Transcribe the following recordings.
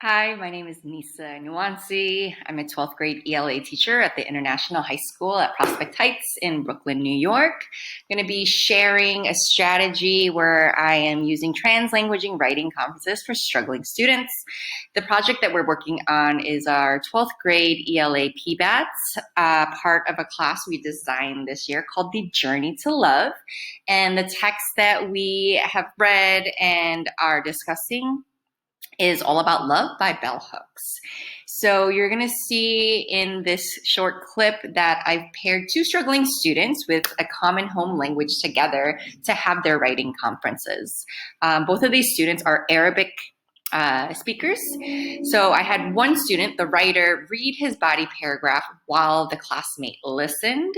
Hi, my name is Nisa Nuonsy. I'm a 12th grade ELA teacher at the International High School at Prospect Heights in Brooklyn, New York. I'm going to be sharing a strategy where I am using translanguaging writing conferences for struggling students. The project that we're working on is our 12th grade ELA PBATs, part of a class we designed this year called The Journey to Love. And the text that we have read and are discussing is All About Love by Bell Hooks. So you're going to see in this short clip that I've paired two struggling students with a common home language together to have their writing conferences. Both of these students are Arabic speakers. So I had one student, the writer, read his body paragraph while the classmate listened.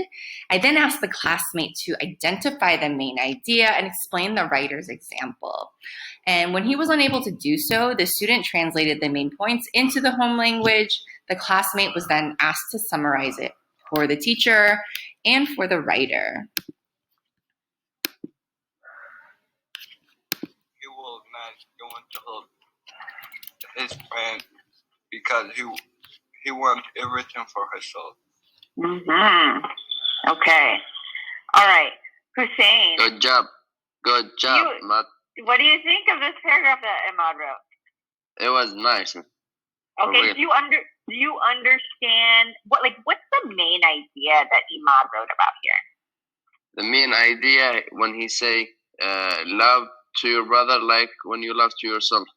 I then asked the classmate to identify the main idea and explain the writer's example. And when he was unable to do so, the student translated the main points into the home language. The classmate was then asked to summarize it for the teacher and for the writer. He will not go into his friend because he wants everything for himself. Mm-hmm. Okay. All right. Hussein. Good job, Matt. What do you think of this paragraph that Ahmad wrote? It was nice. Okay. Do you understand what's the main idea that Ahmad wrote about here? The main idea when he say love to your brother like when you love to yourself.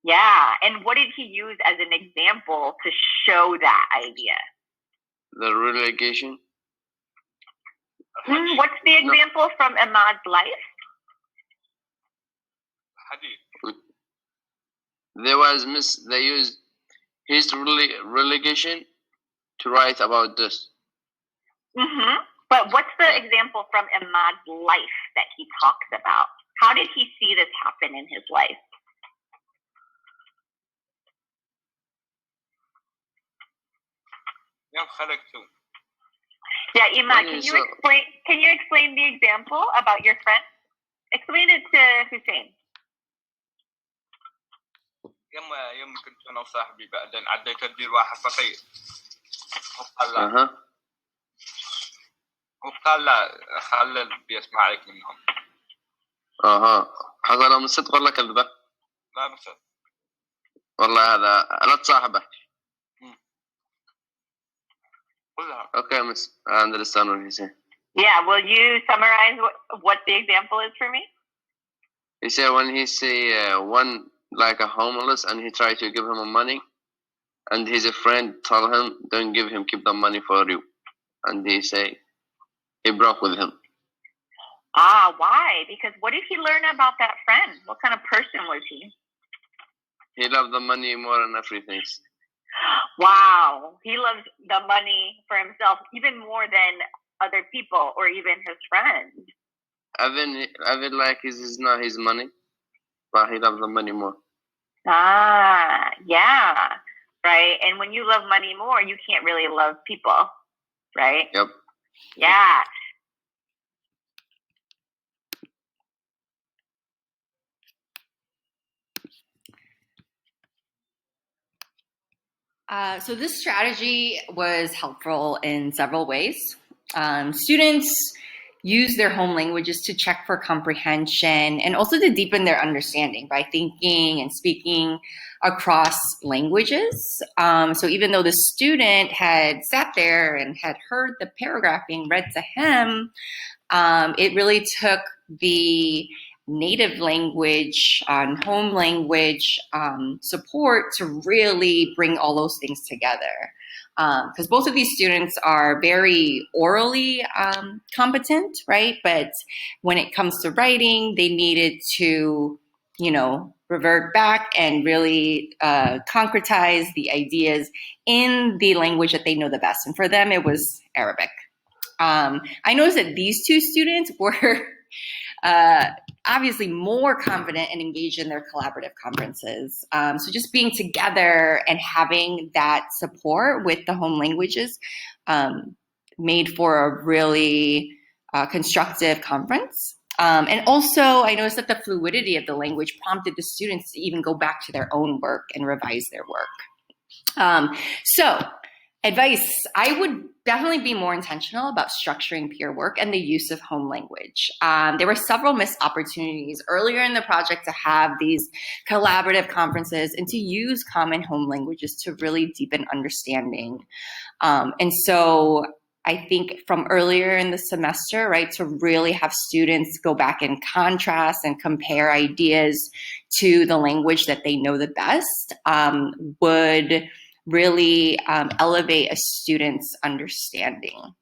Yeah, and what did he use as an example to show that idea? The relegation. What's the example from Ahmad's life? Hadith. They used his relegation to write about this. Mm-hmm. But what's the example from Ahmad's life that he talks about? How did he see this happen in his life? Yeah, Imad, can you explain the example about your friend? Explain it to Hussein. يوم كنت انا وصاحبي بعدين عديت ادير واحد فقير وقال لا خلي بيسمع عليك منهم. حصل من صدق ولا كذبه؟ لا من صدق. والله هذا لا تصاحبه. Okay, miss. I understand what he's saying. Yeah, will you summarize what the example is for me? He said when he say one like a homeless and he tried to give him money, and his friend told him, "Don't give him, keep the money for you," and he say he broke with him. Why? Because what did he learn about that friend? What kind of person was he? He loved the money more than everything. Wow, he loves the money for himself even more than other people or even his friends. Even like it's not his money, but he loves the money more. Yeah, right. And when you love money more, you can't really love people, right? Yep. Yeah. So this strategy was helpful in several ways. Students use their home languages to check for comprehension and also to deepen their understanding by thinking and speaking across languages. So even though the student had sat there and had heard the paragraph being read to him, it really took the native language and home language support to really bring all those things together. Because both of these students are very orally competent, right? But when it comes to writing, they needed to, revert back and really concretize the ideas in the language that they know the best. And for them, it was Arabic. I noticed that these two students were obviously more confident and engaged in their collaborative conferences. So just being together and having that support with the home languages made for a really constructive conference. And also, I noticed that the fluidity of the language prompted the students to even go back to their own work and revise their work. So, advice, I would definitely be more intentional about structuring peer work and the use of home language. There were several missed opportunities earlier in the project to have these collaborative conferences and to use common home languages to really deepen understanding. And so I think from earlier in the semester, right, to really have students go back and contrast and compare ideas to the language that they know the best would really elevate a student's understanding.